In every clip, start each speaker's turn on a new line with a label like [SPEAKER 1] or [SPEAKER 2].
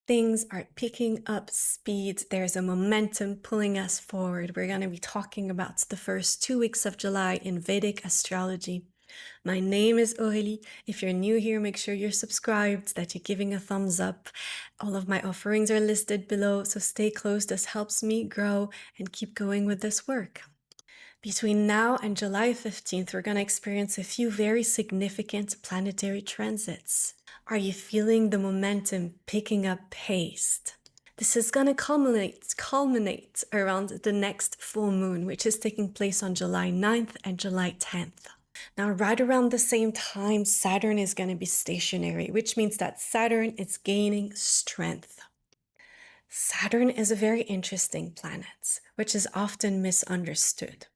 [SPEAKER 1] Things are picking up speed. There's a momentum pulling us forward. We're going to be talking about the first 2 weeks of July in Vedic astrology. My name is Aurélie. If you're new here, make sure you're subscribed, that you're giving a thumbs up. All of my offerings are listed below, so stay close. This helps me grow and keep going with this work. Between now and July 15th, we're going to experience a few very significant planetary transits. Are you feeling the momentum picking up pace? This is going to culminate around the next full moon, which is taking place on July 9th and July 10th. Now, right around the same time, Saturn is going to be stationary, which means that Saturn is gaining strength. Saturn is a very interesting planet, which is often misunderstood.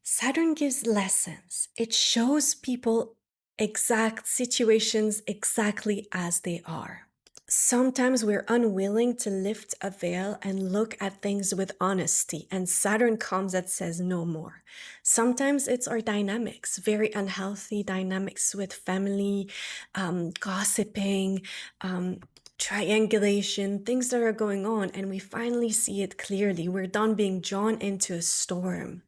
[SPEAKER 1] Saturn gives lessons. It shows people exact situations exactly as they are. Sometimes we're unwilling to lift a veil and look at things with honesty, and Saturn comes and says no more. Sometimes it's our dynamics, very unhealthy dynamics with family, gossiping, triangulation, things that are going on, and we finally see it clearly. We're done being drawn into a storm.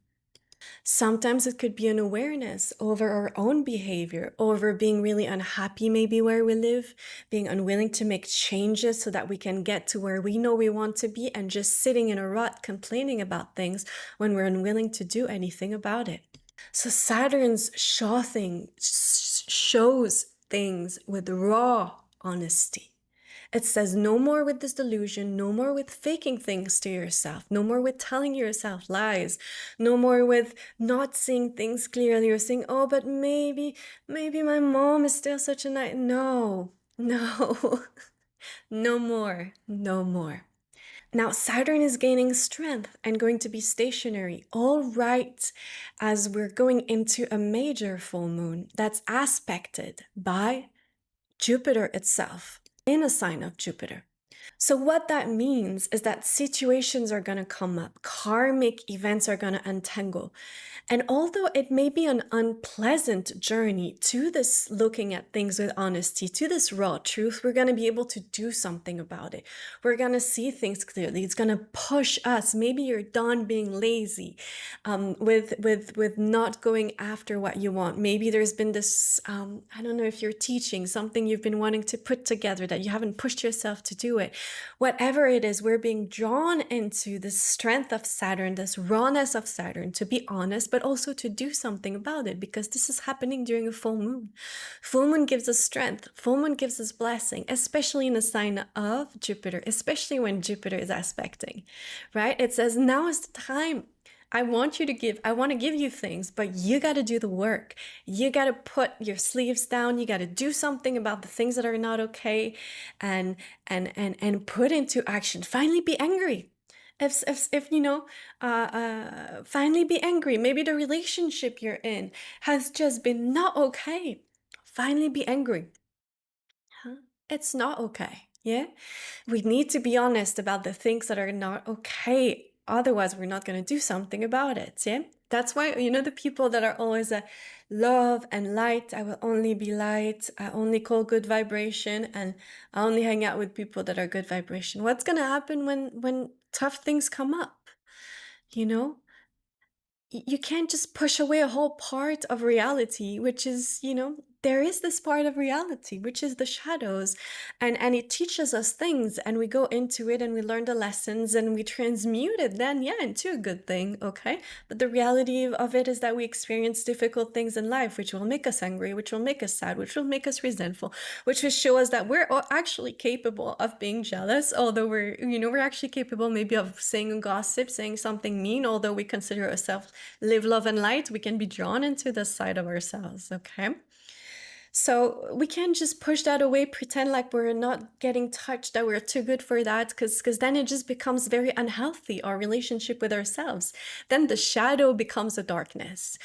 [SPEAKER 1] Sometimes it could be an awareness over our own behavior, over being really unhappy maybe where we live, being unwilling to make changes so that we can get to where we know we want to be, and just sitting in a rut complaining about things when we're unwilling to do anything about it. So Saturn's shows things with raw honesty. It says no more with this delusion, no more with faking things to yourself, no more with telling yourself lies, no more with not seeing things clearly or saying, oh, but maybe my mom is still such a nice. No, no, no more, no more. Now, Saturn is gaining strength and going to be stationary, all right, as we're going into a major full moon that's aspected by Jupiter itself, in a sign of Jupiter. So what that means is that situations are going to come up, karmic events are going to untangle. And although it may be an unpleasant journey to this looking at things with honesty, to this raw truth, we're going to be able to do something about it. We're going to see things clearly. It's going to push us. Maybe you're done being lazy, with not going after what you want. Maybe there's been this, I don't know if you're teaching something you've been wanting to put together that you haven't pushed yourself to do it. Whatever it is, we're being drawn into the strength of Saturn, this rawness of Saturn, to be honest, but also to do something about it, because this is happening during a full moon. Full moon gives us strength. Full moon gives us blessing, especially in a sign of Jupiter, especially when Jupiter is aspecting, right? It says now is the time. I want to give you things, but you got to do the work. You got to put your sleeves down. You got to do something about the things that are not okay, and put into action. Finally be angry. If you know, finally be angry. Maybe the relationship you're in has just been not okay. Finally be angry. It's not okay. Yeah. We need to be honest about the things that are not okay. Otherwise, we're not going to do something about it. Yeah. That's why, the people that are always love and light, I will only be light, I only call good vibration, and I only hang out with people that are good vibration. What's going to happen when tough things come up? You can't just push away a whole part of reality, which is, there is this part of reality, which is the shadows, and it teaches us things, and we go into it and we learn the lessons and we transmute it then, into a good thing, okay? But the reality of it is that we experience difficult things in life, which will make us angry, which will make us sad, which will make us resentful, which will show us that we're actually capable of being jealous, although we're actually capable maybe of saying a gossip, saying something mean, although we consider ourselves live, love, and light. We can be drawn into this side of ourselves, okay? So we can't just push that away, pretend like we're not getting touched, that we're too good for that, because then it just becomes very unhealthy, our relationship with ourselves. Then the shadow becomes a darkness.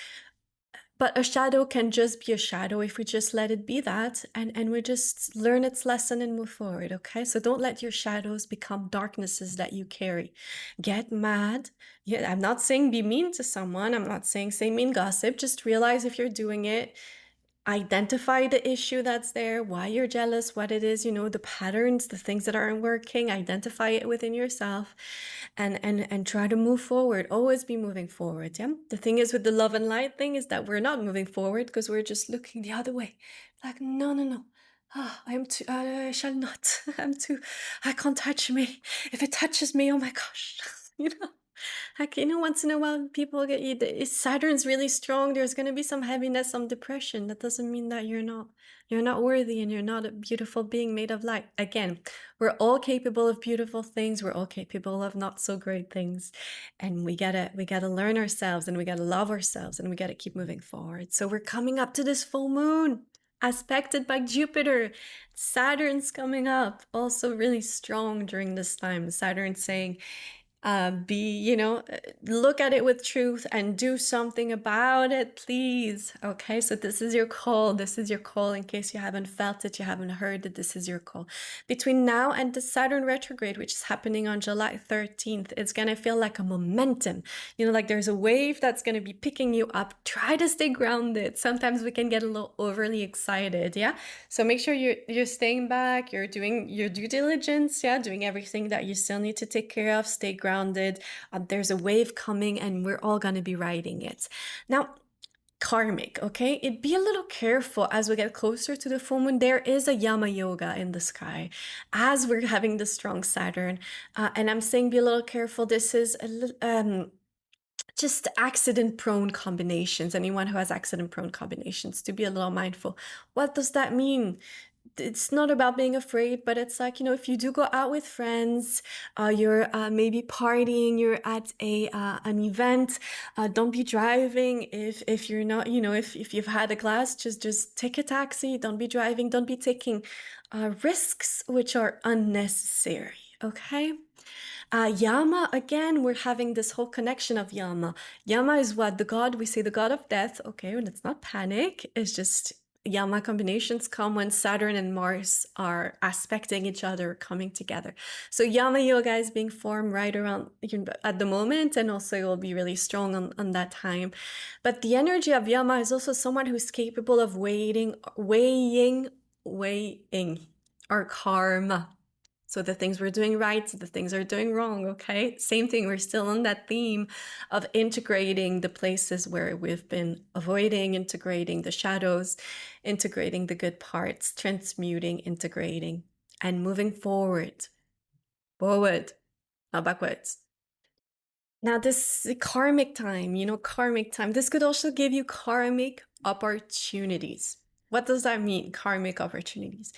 [SPEAKER 1] But a shadow can just be a shadow if we just let it be that, and we just learn its lesson and move forward, okay? So don't let your shadows become darknesses that you carry. Get mad. Yeah, I'm not saying be mean to someone. I'm not saying say mean gossip. Just realize if you're doing it, identify the issue that's there, why you're jealous, what it is, the patterns, the things that aren't working, identify it within yourself, and try to move forward. Always be moving forward. Yeah. The thing is with the love and light thing is that we're not moving forward because we're just looking the other way. Like, no, no, no. I'm too, I shall not. I can't touch me. If it touches me, oh my gosh, you know. Like, once in a while, people get you. Saturn's really strong. There's going to be some heaviness, some depression. That doesn't mean that you're not worthy and you're not a beautiful being made of light. Again, we're all capable of beautiful things. We're all capable of not so great things, and we gotta learn ourselves, and we gotta love ourselves, and we gotta keep moving forward. So we're coming up to this full moon, aspected by Jupiter. Saturn's coming up, also really strong during this time. Saturn's saying, look at it with truth and do something about it, please. Okay, so this is your call. This is your call. In case you haven't felt it, you haven't heard it, this is your call. Between now and the Saturn retrograde, which is happening on July 13th, it's going to feel like a momentum. Like there's a wave that's going to be picking you up. Try to stay grounded. Sometimes we can get a little overly excited. Yeah. So make sure you're staying back. You're doing your due diligence. Yeah. Doing everything that you still need to take care of. Stay grounded. There's a wave coming and we're all going to be riding it. Now, karmic, okay? Be a little careful as we get closer to the full moon. There is a Yama yoga in the sky as we're having the strong Saturn. And I'm saying be a little careful. This is just accident-prone combinations. Anyone who has accident-prone combinations, to be a little mindful. What does that mean? It's not about being afraid, but it's like, if you do go out with friends, you're maybe partying, you're at an event, don't be driving. If you're not, if you've had a glass, just take a taxi. Don't be driving. Don't be taking risks which are unnecessary. Okay. Yama, again, we're having this whole connection of Yama. Yama is what? The god, we say the god of death. Okay, and it's not panic. It's just Yama combinations come when Saturn and Mars are aspecting each other, coming together. So Yama yoga is being formed right around at the moment, and also it will be really strong on that time. But the energy of Yama is also someone who's capable of weighing our karma. So the things we're doing right, the things we're doing wrong, okay? Same thing, we're still on that theme of integrating the places where we've been avoiding, integrating the shadows, integrating the good parts, transmuting, integrating, and moving forward, not backwards. Now this karmic time, this could also give you karmic opportunities. What does that mean, karmic opportunities?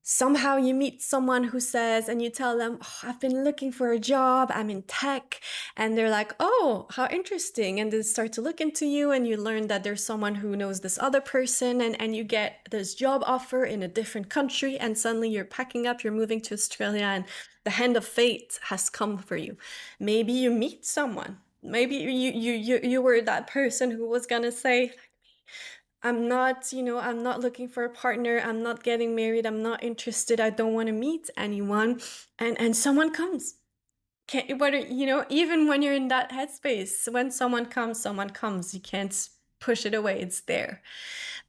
[SPEAKER 1] Somehow you meet someone who says, and you tell them, I've been looking for a job, I'm in tech. And they're like, oh, how interesting. And they start to look into you and you learn that there's someone who knows this other person, and you get this job offer in a different country. And suddenly you're packing up, you're moving to Australia, and the hand of fate has come for you. Maybe you meet someone. Maybe you were that person who was going to say, I'm not looking for a partner. I'm not getting married. I'm not interested. I don't want to meet anyone. And someone comes. Even when you're in that headspace, when someone comes. You can't push it away. It's there.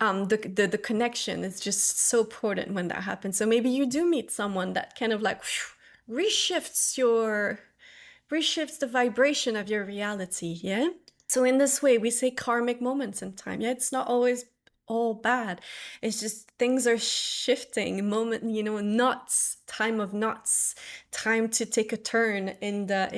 [SPEAKER 1] The connection is just so important when that happens. So maybe you do meet someone that kind of like reshifts the vibration of your reality. Yeah. So in this way, we say karmic moments in time. Yeah, it's not always all bad. It's just things are shifting. Nuts, time of nuts, time to take a turn in the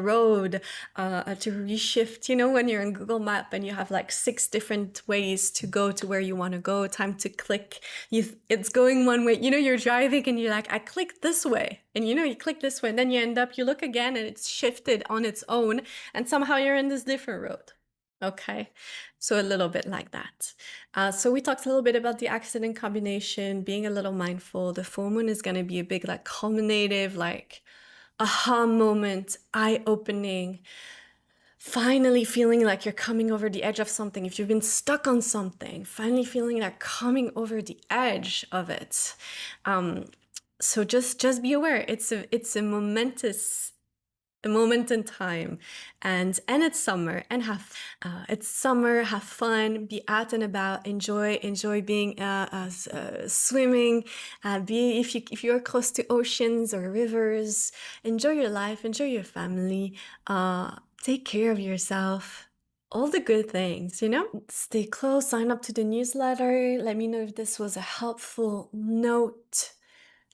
[SPEAKER 1] road, to reshift. When you're in Google Map and you have like 6 different ways to go to where you want to go, time to click. It's going one way. You're driving and you're like, I clicked this way, and you click this way, and then you look again and it's shifted on its own, and somehow you're in this different road. Okay, so a little bit like that. So we talked a little bit about the accident combination, being a little mindful. The full moon is going to be a big, like, culminative, like, aha moment, eye-opening, finally feeling like you're coming over the edge of something. If you've been stuck on something, finally feeling like coming over the edge of it. So just be aware. It's a momentous a moment in time, and it's summer, and it's summer, have fun, be out and about, enjoy being swimming, be if you're close to oceans or rivers, enjoy your life, enjoy your family, take care of yourself, all the good things, stay close, sign up to the newsletter, let me know if this was a helpful note.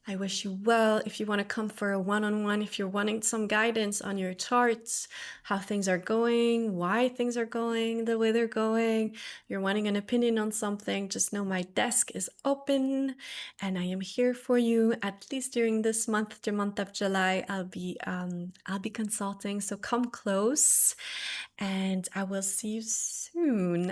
[SPEAKER 1] I wish you well. If you want to come for a one-on-one, if you're wanting some guidance on your charts, how things are going, why things are going the way they're going, you're wanting an opinion on something, just know my desk is open and I am here for you. At least during this month, the month of July, I'll be consulting. So come close and I will see you soon.